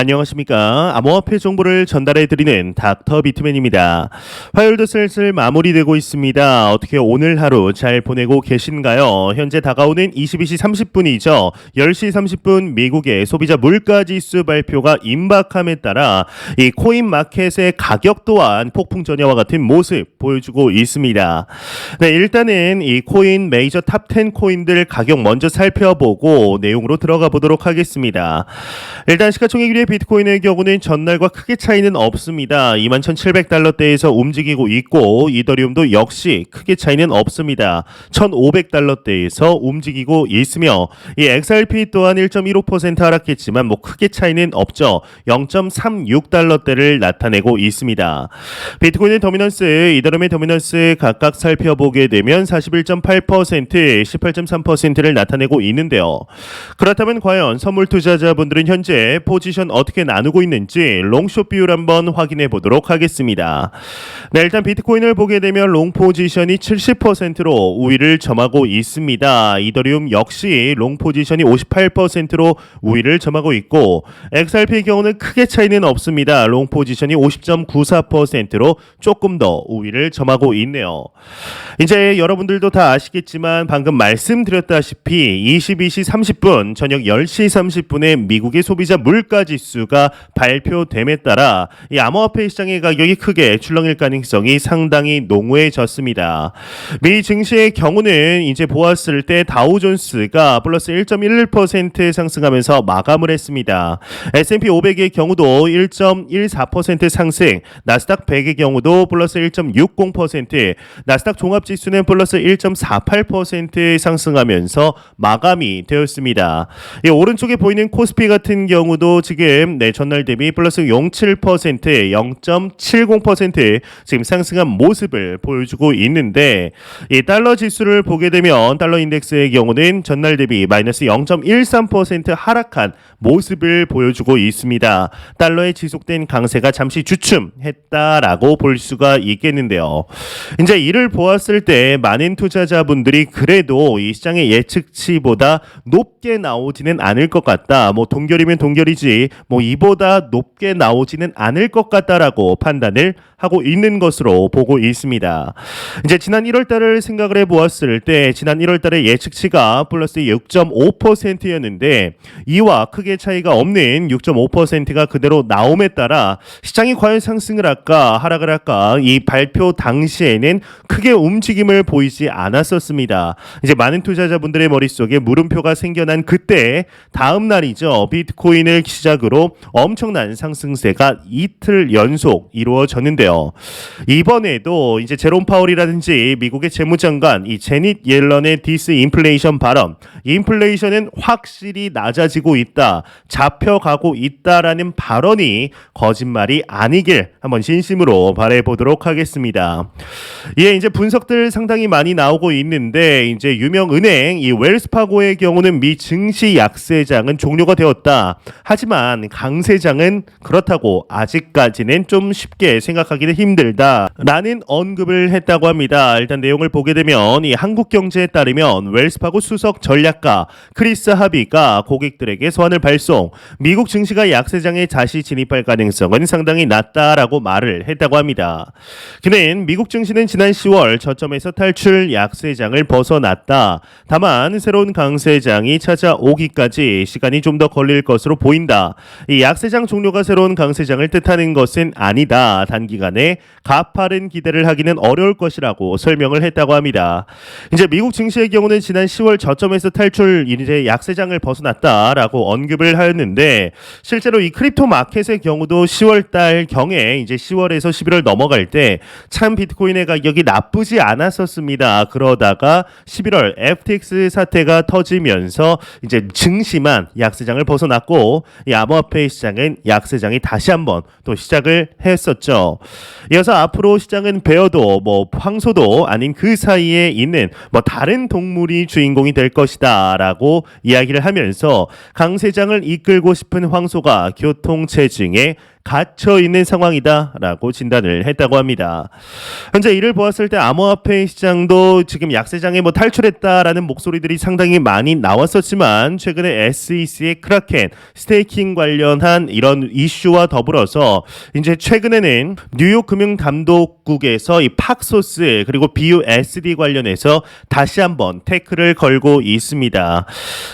안녕하십니까. 암호화폐 정보를 전달해드리는 닥터 비트맨입니다. 화요일도 슬슬 마무리되고 있습니다. 어떻게 오늘 하루 잘 보내고 계신가요? 현재 다가오는 22시 30분이죠. 10시 30분 미국의 소비자 물가지수 발표가 임박함에 따라 이 코인 마켓의 가격 또한 폭풍 전야와 같은 모습 보여주고 있습니다. 네, 일단은 이 코인 메이저 탑 10 코인들 가격 먼저 살펴보고 내용으로 들어가 보도록 하겠습니다. 일단 시가총액 1위 비트코인의 경우는 전날과 크게 차이는 없습니다. 21,700달러대에서 움직이고 있고 이더리움도 역시 크게 차이는 없습니다. 1,500달러대에서 움직이고 있으며 이 XRP 또한 1.15% 하락했지만 크게 차이는 없죠. 0.36달러대를 나타내고 있습니다. 비트코인의 도미넌스, 이더리움의 도미넌스 각각 살펴보게 되면 41.8%, 18.3%를 나타내고 있는데요. 그렇다면 과연 선물 투자자분들은 현재 포지션 어떻게 나누고 있는지 롱숏 비율 한번 확인해 보도록 하겠습니다. 네, 일단 비트코인을 보게 되면 롱 포지션이 70%로 우위를 점하고 있습니다. 이더리움 역시 롱 포지션이 58%로 우위를 점하고 있고 XRP의 경우는 크게 차이는 없습니다. 롱 포지션이 50.94%로 조금 더 우위를 점하고 있네요. 이제 여러분들도 다 아시겠지만 방금 말씀드렸다시피 22시 30분 저녁 10시 30분에 미국의 소비자 물가지수가 발표됨에 따라 이 암호화폐 시장의 가격이 크게 출렁일 가능성이 상당히 농후해졌습니다. 미 증시의 경우는 이제 보았을 때 다우존스가 플러스 1.11% 상승하면서 마감을 했습니다. S&P 500의 경우도 1.14% 상승, 나스닥 100의 경우도 플러스 1.60%, 나스닥 종합지수는 플러스 1.48% 상승하면서 마감이 되었습니다. 이 오른쪽에 보이는 코스피 같은 경우도 지금 전날 대비 플러스 0.7%, 0.70% 지금 상승한 모습을 보여주고 있는데 이 달러 지수를 보게 되면 달러 인덱스의 경우는 전날 대비 마이너스 0.13% 하락한 모습을 보여주고 있습니다. 달러의 지속된 강세가 잠시 주춤했다라고 볼 수가 있겠는데요. 이제 이를 보았을 때 많은 투자자분들이 그래도 이 시장의 예측치보다 높게 나오지는 않을 것 같다. 동결이면 동결이지 이보다 높게 나오지는 않을 것 같다라고 판단을 하고 있는 것으로 보고 있습니다. 이제 지난 1월 달을 생각을 해 보았을 때 지난 1월 달의 예측치가 플러스 6.5%였는데 이와 크게 차이가 없는 6.5%가 그대로 나옴에 따라 시장이 과연 상승을 할까 하락을 할까 이 발표 당시에는 크게 움직임을 보이지 않았었습니다. 이제 많은 투자자분들의 머릿속에 물음표가 생겨난 그때 다음 날이죠. 비트코인을 시작으로 엄청난 상승세가 이틀 연속 이루어졌는데요. 이번에도 이제 제롬 파월이라든지 미국의 재무장관 이 제닛 옐런의 디스인플레이션 발언, 인플레이션은 확실히 낮아지고 있다, 잡혀가고 있다라는 발언이 거짓말이 아니길 한번 진심으로 바라보도록 하겠습니다. 예, 이제 분석들 상당히 많이 나오고 있는데 이제 유명 은행 이 웰스파고의 경우는 미 증시 약세장은 종료가 되었다. 하지만 강세장은 그렇다고 아직까지는 좀 쉽게 생각하기는 힘들다라는 언급을 했다고 합니다. 일단 내용을 보게 되면 이 한국경제에 따르면 웰스파고 수석 전략가 크리스 하비가 고객들에게 소환을 발송, 미국 증시가 약세장에 다시 진입할 가능성은 상당히 낮다라고 말을 했다고 합니다. 그는 미국 증시는 지난 10월 저점에서 탈출 약세장을 벗어났다. 다만 새로운 강세장이 찾아오기까지 시간이 좀 더 걸릴 것으로 보인다. 이 약세장 종료가 새로운 강세장을 뜻하는 것은 아니다. 단기간에 가파른 기대를 하기는 어려울 것이라고 설명을 했다고 합니다. 이제 미국 증시의 경우는 지난 10월 저점에서 탈출 이제 약세장을 벗어났다라고 언급을 하였는데 실제로 이 크립토 마켓의 경우도 10월 달 경에 이제 10월에서 11월 넘어갈 때 참 비트코인의 가격이 나쁘지 않았었습니다. 그러다가 11월 FTX 사태가 터지면서 이제 증시만 약세장을 벗어났고 이 암호화폐 시장은 약세장이 다시 한번 또 시작을 했었죠. 이어서 앞으로 시장은 베어도 황소도 아닌 그 사이에 있는 다른 동물이 주인공이 될 것이다 라고 이야기를 하면서 강세장을 이끌고 싶은 황소가 교통체증에 갇혀 있는 상황이다라고 진단을 했다고 합니다. 현재 이를 보았을 때 암호화폐 시장도 지금 약세장에 탈출했다라는 목소리들이 상당히 많이 나왔었지만 최근에 SEC의 크라켄 스테이킹 관련한 이런 이슈와 더불어서 이제 최근에는 뉴욕 금융감독국에서 이 팍소스 그리고 BUSD 관련해서 다시 한번 태클을 걸고 있습니다.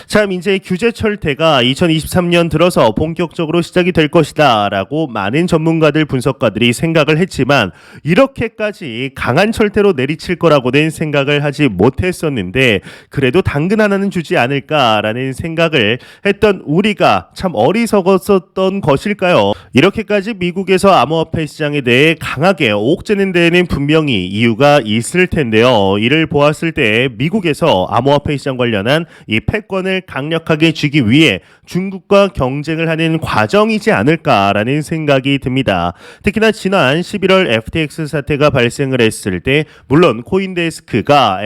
참 이제 규제 철퇴가 2023년 들어서 본격적으로 시작이 될 것이다라고 많은 전문가들 분석가들이 생각을 했지만 이렇게까지 강한 철퇴로 내리칠 거라고는 생각을 하지 못했었는데 그래도 당근 하나는 주지 않을까라는 생각을 했던 우리가 참 어리석었었던 것일까요? 이렇게까지 미국에서 암호화폐 시장에 대해 강하게 옥죄는 데에는 분명히 이유가 있을 텐데요. 이를 보았을 때 미국에서 암호화폐 시장 관련한 이 패권을 강력하게 쥐기 위해 중국과 경쟁을 하는 과정이지 않을까라는 생각이 듭니다. 특히나 지난 11월 FTX 사태가 발생을 했을 때 물론 코인데스크가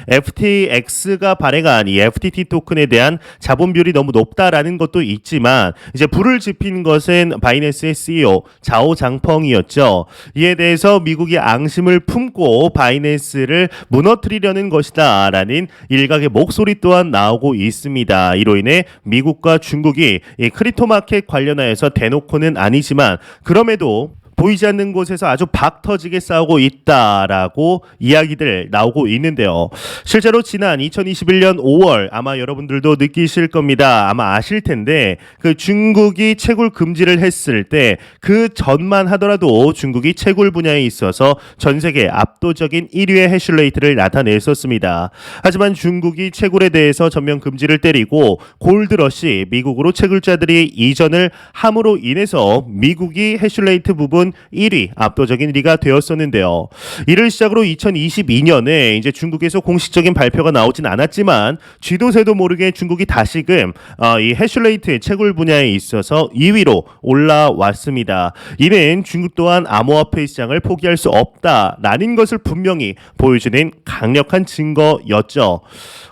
FTX가 발행한 이 FTT 토큰에 대한 자본 비율이 너무 높다라는 것도 있지만 이제 불을 지핀 것은 바이낸스의 CEO 자오 장펑이었죠. 이에 대해서 미국이 앙심을 품고 바이낸스를 무너뜨리려는 것이다라는 일각의 목소리 또한 나오고 있습니다. 이로 인해 미국과 중국이 이 크립토 마켓 관련하여서 대놓고는 아니지만 그럼에도 보이지 않는 곳에서 아주 박 터지게 싸우고 있다라고 이야기들 나오고 있는데요. 실제로 지난 2021년 5월 아마 여러분들도 느끼실 겁니다. 아마 아실 텐데 그 중국이 채굴 금지를 했을 때 그 전만 하더라도 중국이 채굴 분야에 있어서 전 세계 압도적인 1위의 해슐레이트를 나타냈었습니다. 하지만 중국이 채굴에 대해서 전면 금지를 때리고 골드러시 미국으로 채굴자들이 이전을 함으로 인해서 미국이 해슐레이트 부분 1위 압도적인 1위가 되었었는데요. 이를 시작으로 2022년에 이제 중국에서 공식적인 발표가 나오진 않았지만 쥐도 새도 모르게 중국이 다시금 이 해슐레이트 채굴 분야에 있어서 2위로 올라왔습니다. 이는 중국 또한 암호화폐 시장을 포기할 수 없다라는 것을 분명히 보여주는 강력한 증거였죠.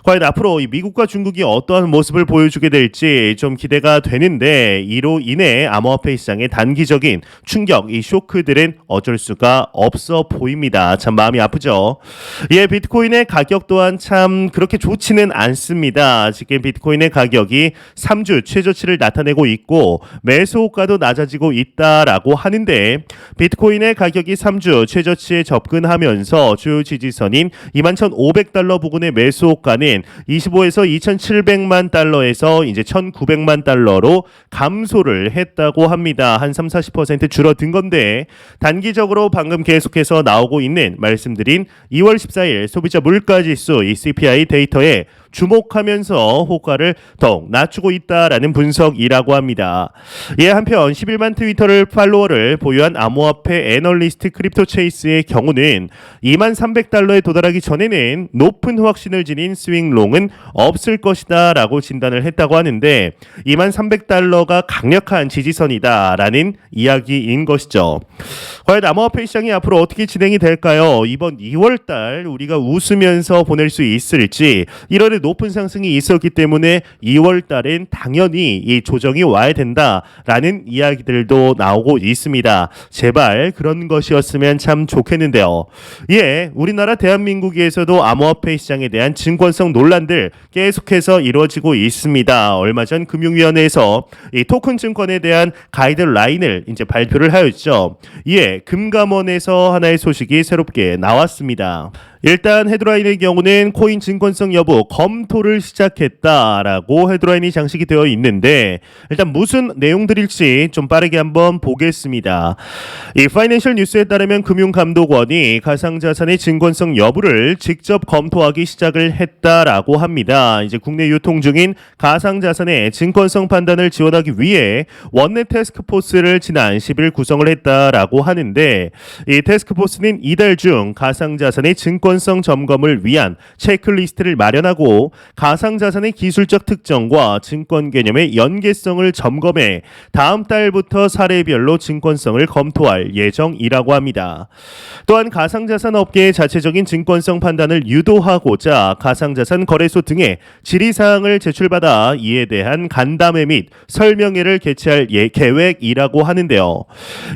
과연 앞으로 이 미국과 중국이 어떠한 모습을 보여주게 될지 좀 기대가 되는데 이로 인해 암호화폐 시장의 단기적인 충격, 이 쇼크들은 어쩔 수가 없어 보입니다. 참 마음이 아프죠. 예, 비트코인의 가격 또한 참 그렇게 좋지는 않습니다. 지금 비트코인의 가격이 3주 최저치를 나타내고 있고 매수호가도 낮아지고 있다라고 하는데 비트코인의 가격이 3주 최저치에 접근하면서 주요 지지선인 21,500달러 부근의 매수호가는 25에서 2,700만 달러에서 이제 1,900만 달러로 감소를 했다고 합니다. 한 30-40% 줄어든 건데 단기적으로 방금 계속해서 나오고 있는 말씀드린 2월 14일 소비자 물가지수 이 CPI 데이터에 주목하면서 호가를 더욱 낮추고 있다라는 분석이라고 합니다. 예, 한편 11만 트위터를 팔로워를 보유한 암호화폐 애널리스트 크립토체이스의 경우는 23,300달러에 도달하기 전에는 높은 확신을 지닌 스윙롱은 없을 것이다 라고 진단을 했다고 하는데 23,300달러가 강력한 지지선이다라는 이야기인 것이죠. 과연 암호화폐 시장이 앞으로 어떻게 진행이 될까요? 이번 2월달 우리가 웃으면서 보낼 수 있을지 1월에 높은 상승이 있었기 때문에 2월 달엔 당연히 이 조정이 와야 된다라는 이야기들도 나오고 있습니다. 제발 그런 것이었으면 참 좋겠는데요. 예, 우리나라 대한민국에서도 암호화폐 시장에 대한 증권성 논란들 계속해서 이루어지고 있습니다. 얼마 전 금융위원회에서 이 토큰 증권에 대한 가이드라인을 이제 발표를 하였죠. 예, 금감원에서 하나의 소식이 새롭게 나왔습니다. 일단 헤드라인의 경우는 코인 증권성 여부 검토를 시작했다라고 헤드라인이 장식이 되어 있는데 일단 무슨 내용들일지 좀 빠르게 한번 보겠습니다. 이 파이낸셜 뉴스에 따르면 금융감독원이 가상자산의 증권성 여부를 직접 검토하기 시작을 했다라고 합니다. 이제 국내 유통 중인 가상자산의 증권성 판단을 지원하기 위해 원내 태스크포스를 지난 10일 구성을 했다라고 하는데 이 태스크포스는 이달 중 가상자산의 증권 증권성 점검을 위한 체크리스트를 마련하고 가상자산의 기술적 특성과 증권 개념의 연계성을 점검해 다음 달부터 사례별로 증권성을 검토할 예정이라고 합니다. 또한 가상자산 업계의 자체적인 증권성 판단을 유도하고자 가상자산 거래소 등의 질의사항을 제출받아 이에 대한 간담회 및 설명회를 개최할 계획이라고 하는데요.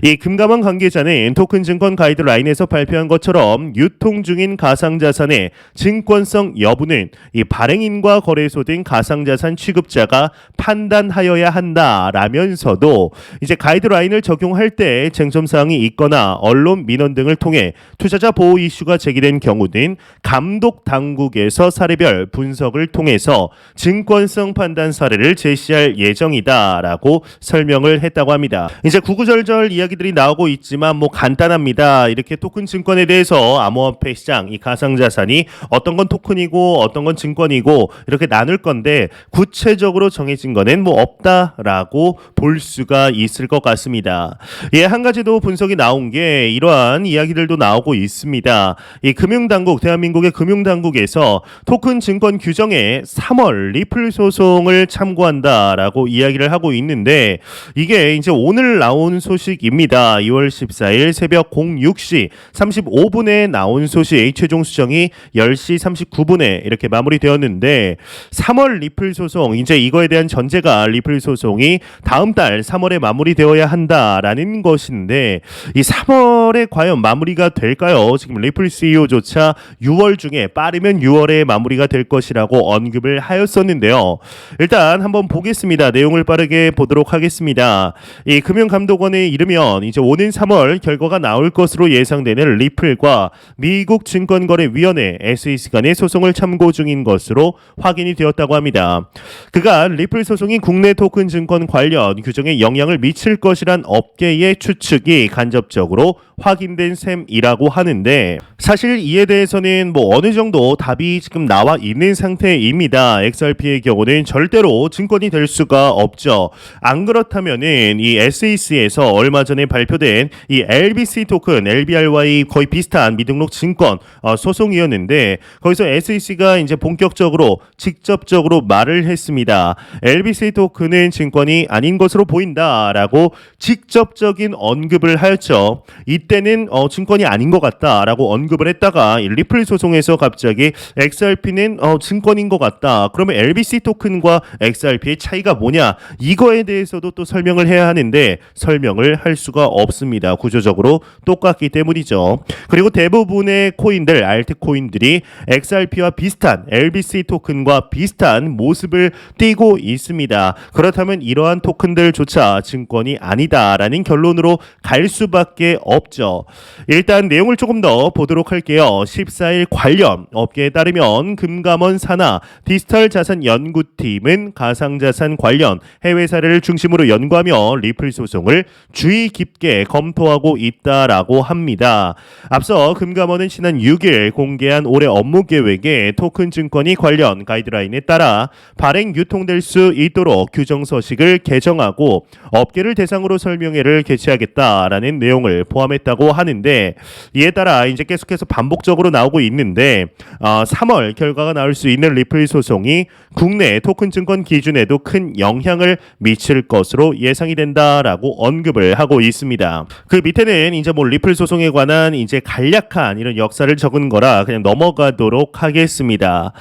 이 금감원 관계자는 토큰 증권 가이드라인에서 발표한 것처럼 유통 중인 가상자산의 증권성 여부는 이 발행인과 거래소 등 가상자산 취급자가 판단하여야 한다라면서도 이제 가이드라인을 적용할 때 쟁점사항이 있거나 언론 민원 등을 통해 투자자 보호 이슈가 제기된 경우는 감독 당국에서 사례별 분석을 통해서 증권성 판단 사례를 제시할 예정이다라고 설명을 했다고 합니다. 이제 구구절절 이야기들이 나오고 있지만 뭐 간단합니다. 이렇게 토큰 증권에 대해서 암호화폐 시장 이 가상자산이 어떤 건 토큰이고 어떤 건 증권이고 이렇게 나눌 건데 구체적으로 정해진 거는 뭐 없다라고 볼 수가 있을 것 같습니다. 예, 한 가지 더 분석이 나온 게 이러한 이야기들도 나오고 있습니다. 이 금융당국 대한민국의 금융당국에서 토큰 증권 규정에 3월 리플 소송을 참고한다라고 이야기를 하고 있는데 이게 이제 오늘 나온 소식입니다. 2월 14일 새벽 06시 35분에 나온 소식, 최종 수정이 10시 39분에 이렇게 마무리되었는데 3월 리플 소송, 이제 이거에 대한 전제가 리플 소송이 다음 달 3월에 마무리되어야 한다라는 것인데 이 3월에 과연 마무리가 될까요? 지금 리플 CEO조차 6월 중에 빠르면 6월에 마무리가 될 것이라고 언급을 하였었는데요. 일단 한번 보겠습니다. 내용을 빠르게 보도록 하겠습니다. 이 금융감독원에 이르면 이제 오는 3월 결과가 나올 것으로 예상되는 리플과 미국 증권거래위원회 SEC 간의 소송을 참고 중인 것으로 확인이 되었다고 합니다. 그간 리플 소송이 국내 토큰 증권 관련 규정에 영향을 미칠 것이란 업계의 추측이 간접적으로 확인된 셈이라고 하는데 사실 이에 대해서는 뭐 어느 정도 답이 지금 나와 있는 상태입니다. XRP의 경우는 절대로 증권이 될 수가 없죠. 안 그렇다면은 이 SEC에서 얼마 전에 발표된 이 LBC 토큰, LBRY 거의 비슷한 미등록 증권 소송이었는데 거기서 SEC가 이제 본격적으로 직접적으로 말을 했습니다. LBC 토큰은 증권이 아닌 것으로 보인다라고 직접적인 언급을 하였죠. 이때는 증권이 아닌 것 같다라고 언급을 했다가 이 리플 소송에서 갑자기 XRP는 증권인 것 같다. 그러면 LBC 토큰과 XRP의 차이가 뭐냐? 이거에 대해서도 또 설명을 해야 하는데 설명을 할 수가 없습니다. 구조적으로 똑같기 때문이죠. 그리고 대부분의 코인들, 알트 코인들이 XRP와 비슷한 LBC 토큰과 비슷한 모습을 띠고 있습니다. 그렇다면 이러한 토큰들조차 증권이 아니다라는 결론으로 갈 수밖에 없죠. 일단 내용을 조금 더 보도록 할게요. 14일 관련 업계에 따르면 금감원 산하 디지털 자산 연구팀은 가상자산 관련 해외 사례를 중심으로 연구하며 리플 소송을 주의 깊게 검토하고 있다라고 합니다. 앞서 금감원은 지난 6일 공개한 올해 업무 계획에 토큰 증권이 관련 가이드라인에 따라 발행 유통될 수 있도록 규정 서식을 개정하고 업계를 대상으로 설명회를 개최하겠다라는 내용을 포함했다고 하는데 이에 따라 이제 계속해서 반복적으로 나오고 있는데 3월 결과가 나올 수 있는 리플 소송이 국내 토큰 증권 기준에도 큰 영향을 미칠 것으로 예상이 된다라고 언급을 하고 있습니다. 그 밑에는 이제 뭐 리플 소송에 관한 이제 간략한 이런 역사를 적은 거라 그냥 넘어가도록 하겠습니다.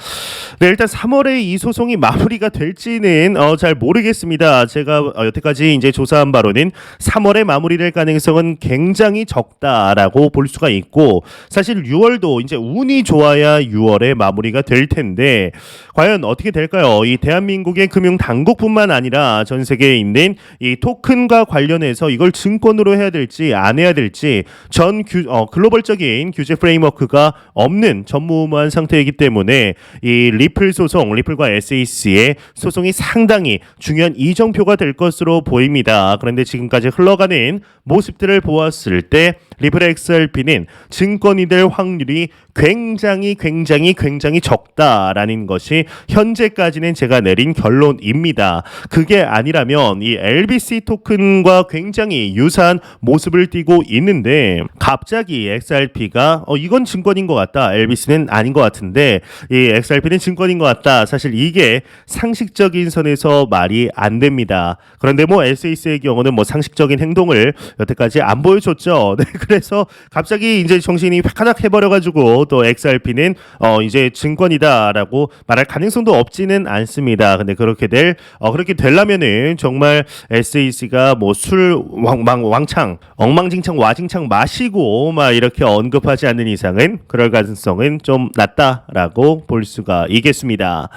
네, 일단 3월에 이 소송이 마무리가 될지는 잘 모르겠습니다. 제가 여태까지 이제 조사한 바로는 3월에 마무리될 가능성은 굉장히 적다라고 볼 수가 있고 사실 6월도 이제 운이 좋아야 6월에 마무리가 될 텐데 과연 어떻게 될까요? 이 대한민국의 금융 당국뿐만 아니라 전 세계에 있는 이 토큰과 관련해서 이걸 증권으로 해야 될지 안 해야 될지 글로벌적인 규제 프레임워크가 없는 전무후무한 상태이기 때문에 이 리플 소송, 리플과 SEC의 소송이 상당히 중요한 이정표가 될 것으로 보입니다. 그런데 지금까지 흘러가는 모습들을 보았을 때 리플 XRP는 증권이 될 확률이 굉장히 적다라는 것이 현재까지는 제가 내린 결론입니다. 그게 아니라면 이 LBC 토큰과 굉장히 유사한 모습을 띠고 있는데 갑자기 XRP가 이건 증권인 것 같다. LBC는 아닌 것 같은데 이 XRP는 증권인 것 같다. 사실 이게 상식적인 선에서 말이 안 됩니다. 그런데 뭐 SAC의 경우는 뭐 상식적인 행동을 여태까지 안 보여줬죠. 네, 그래서 갑자기 이제 정신이 획하닥 해버려가지고 또 XRP는 이제 증권이다라고 말할 가능성도 없지는 않습니다. 근데 그렇게 되려면은 정말 SAC가 뭐 술 왕창 엉망진창 와진창 마시고 막 이렇게 언급하지 않는 이상은 그럴 가능성은 좀 낮다라고 볼 수가 있겠습니다.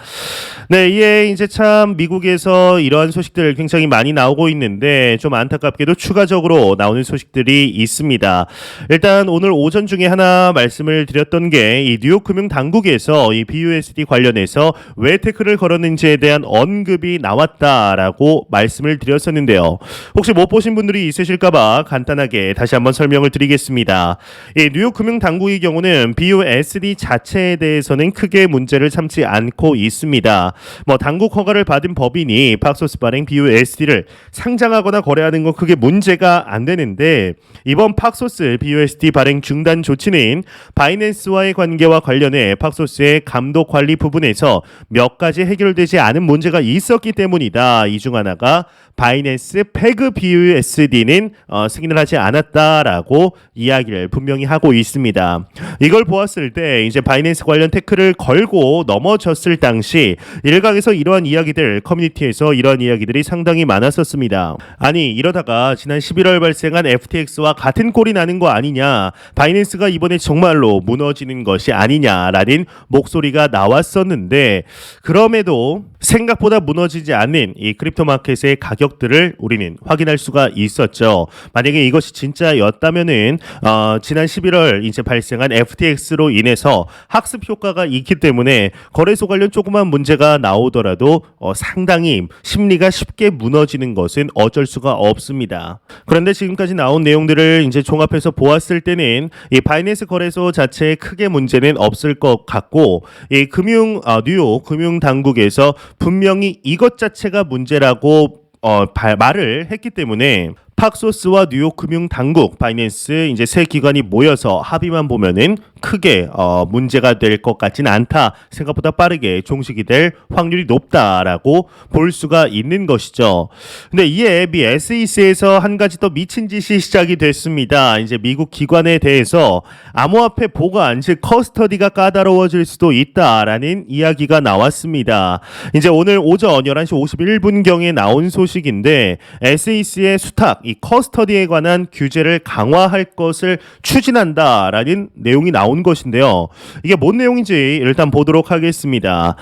네, 이에 이제 참 미국에서 이러한 소식들 굉장히 많이 나오고 있는데 좀 안타깝게도 추가적으로 나오는 소식들이 있습니다. 일단 오늘 오전 중에 하나 말씀을 드렸던 게 이 뉴욕 금융 당국에서 이 BUSD 관련해서 왜 태클을 걸었는지에 대한 언급이 나왔다라고 말씀을 드렸었는데요. 혹시 못 보신 분들이 있으실까봐 간단하게 다시 한번 설명을 드리겠습니다. 이 뉴욕 금융 당국의 경우는 BUSD 자체에 대해서는 크게 문제를 삼지 않고 있습니다. 뭐 당국 허가를 받은 법인이 팍소스 발행 BUSD를 상장하거나 거래하는 건 크게 문제가 안 되는데 이번 팍소스 BUSD 발행 중단 조치는 바이낸스와의 관계와 관련해 팍소스의 감독 관리 부분에서 몇 가지 해결되지 않은 문제가 있었기 때문이다. 이 중 하나가 바이낸스 페그 BUSD는 승인을 하지 않았다라고 이야기를 분명히 하고 있습니다. 이걸 보았을 때 이제 바이낸스 관련 태클을 걸고 넘어졌을 당시 일각에서 이러한 이야기들 커뮤니티에서 이러한 이야기들이 상당히 많았었습니다. 아니 이러다가 지난 11월 발생한 FTX와 같은 꼴이 나는 거 아니냐, 바이낸스가 이번에 정말로 무너지는 것이 아니냐라는 목소리가 나왔었는데 그럼에도 생각보다 무너지지 않는 이 크립토 마켓의 가격들을 우리는 확인할 수가 있었죠. 만약에 이것이 진짜였다면은 지난 11월 이제 발생한 FTX로 인해서 학습 효과가 있기 때문에 거래소 관련 조그만 문제가 나오더라도 상당히 심리가 쉽게 무너지는 것은 어쩔 수가 없습니다. 그런데 지금까지 나온 내용들을 이제 종합해서 보았을 때는 이 바이낸스 거래소 자체에 크게 문제는 없을 것 같고 이 뉴욕 금융 당국에서 분명히 이것 자체가 문제라고 말을 했기 때문에 팍소스와 뉴욕 금융 당국, 바이낸스 이제 세 기관이 모여서 합의만 보면은 크게 문제가 될 것 같지는 않다. 생각보다 빠르게 종식이 될 확률이 높다라고 볼 수가 있는 것이죠. 근데 이에 미 SEC에서 한 가지 더 미친 짓이 시작이 됐습니다. 이제 미국 기관에 대해서 암호화폐 보관, 즉 커스터디가 까다로워질 수도 있다라는 이야기가 나왔습니다. 이제 오늘 오전 11시 51분경에 나온 소식인데 SEC의 수탁, 이 커스터디에 관한 규제를 강화할 것을 추진한다라는 내용이 나온 것인데요. 이게 뭔 내용인지 일단 보도록 하겠습니다.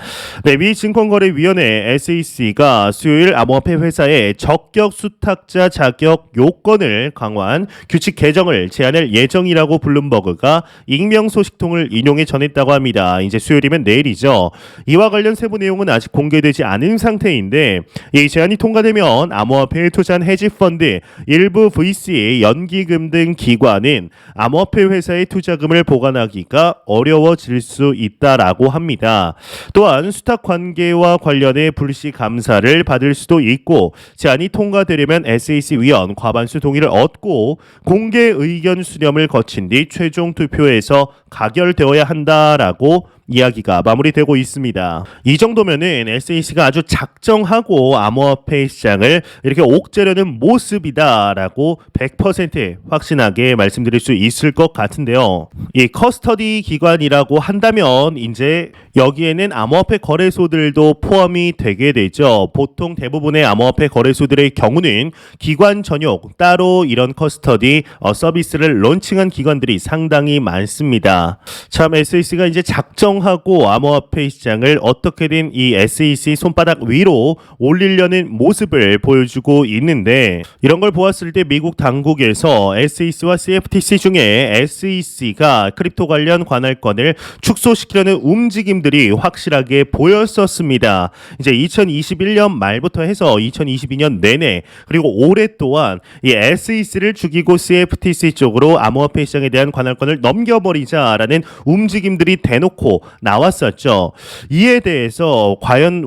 네, 미 증권거래위원회 SEC가 수요일 암호화폐 회사의 적격 수탁자 자격 요건을 강화한 규칙 개정을 제안할 예정이라고 블룸버그가 익명 소식통을 인용해 전했다고 합니다. 이제 수요일이면 내일이죠. 이와 관련 세부 내용은 아직 공개되지 않은 상태인데 이 제안이 통과되면 암호화폐에 투자한 헤지펀드, 일부 VC, 연기금 등 기관은 암호화폐 회사의 투자금을 보관하기가 어려워질 수 있다라고 합니다. 또한 수탁 관계와 관련해 불시 감사를 받을 수도 있고 제안이 통과되려면 SEC 위원 과반수 동의를 얻고 공개 의견 수렴을 거친 뒤 최종 투표에서 가결되어야 한다라고 이야기가 마무리되고 있습니다. 이 정도면은 SEC가 아주 작정하고 암호화폐 시장을 이렇게 옥죄려는 모습이다라고 100% 확신하게 말씀드릴 수 있을 것 같은데요. 이 커스터디 기관이라고 한다면 이제 여기에는 암호화폐 거래소들도 포함이 되게 되죠. 보통 대부분의 암호화폐 거래소들의 경우는 기관 전용 따로 이런 커스터디 서비스를 론칭한 기관들이 상당히 많습니다. 참 SEC가 이제 작정 인정하고 암호화폐 시장을 어떻게든 이 SEC 손바닥 위로 올리려는 모습을 보여주고 있는데, 이런 걸 보았을 때 미국 당국에서 SEC와 CFTC 중에 SEC가 크립토 관련 관할권을 축소시키려는 움직임들이 확실하게 보였었습니다. 이제 2021년 말부터 해서 2022년 내내, 그리고 올해 또한 이 SEC를 죽이고 CFTC 쪽으로 암호화폐 시장에 대한 관할권을 넘겨버리자라는 움직임들이 대놓고 나왔었죠. 이에 대해서 과연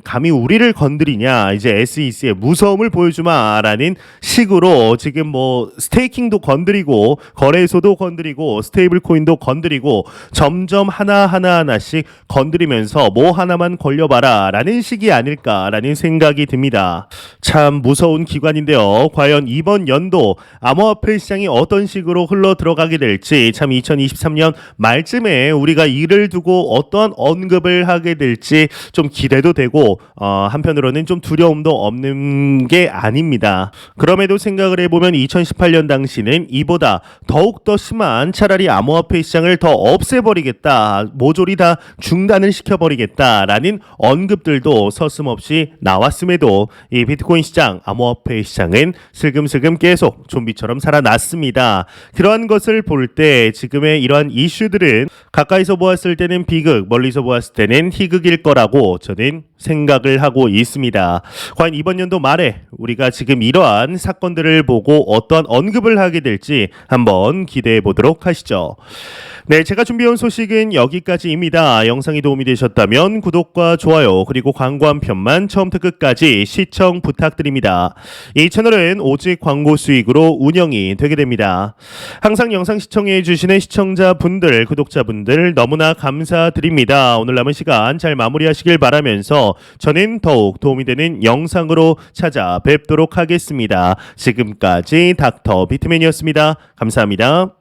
감히 우리를 건드리냐, 이제 SEC의 무서움을 보여주마라는 식으로 지금 뭐 스테이킹도 건드리고 거래소도 건드리고 스테이블 코인도 건드리고 점점 하나씩 건드리면서 뭐 하나만 걸려봐라 라는 식이 아닐까라는 생각이 듭니다. 참 무서운 기관인데요. 과연 이번 연도 암호화폐 시장이 어떤 식으로 흘러 들어가게 될지, 참 2023년 말쯤에 우리가 이를 두고 어떠한 언급을 하게 될지 좀 기대도 되고, 한편으로는 좀 두려움도 없는 게 아닙니다. 그럼에도 생각을 해보면 2018년 당시는 이보다 더욱더 심한, 차라리 암호화폐 시장을 더 없애버리겠다, 모조리 다 중단을 시켜버리겠다라는 언급들도 서슴없이 나왔음에도 이 비트코인 시장, 암호화폐 시장은 슬금슬금 계속 좀비처럼 살아났습니다. 그러한 것을 볼 때 지금의 이러한 이슈들은 가까이서 보았을 때는 비극, 멀리서 보았을 때는 희극일 거라고 저는 생각을 하고 있습니다. 과연 이번 연도 말에 우리가 지금 이러한 사건들을 보고 어떠한 언급을 하게 될지 한번 기대해 보도록 하시죠. 네, 제가 준비해온 소식은 여기까지입니다. 영상이 도움이 되셨다면 구독과 좋아요, 그리고 광고 한 편만 처음부터 끝까지 시청 부탁드립니다. 이 채널은 오직 광고 수익으로 운영이 되게 됩니다. 항상 영상 시청해 주시는 시청자분들, 구독자분들 너무나 감사드립니다. 오늘 남은 시간 잘 마무리하시길 바라면서 저는 더욱 도움이 되는 영상으로 찾아뵙도록 하겠습니다. 지금까지 닥터 비트맨이었습니다. 감사합니다.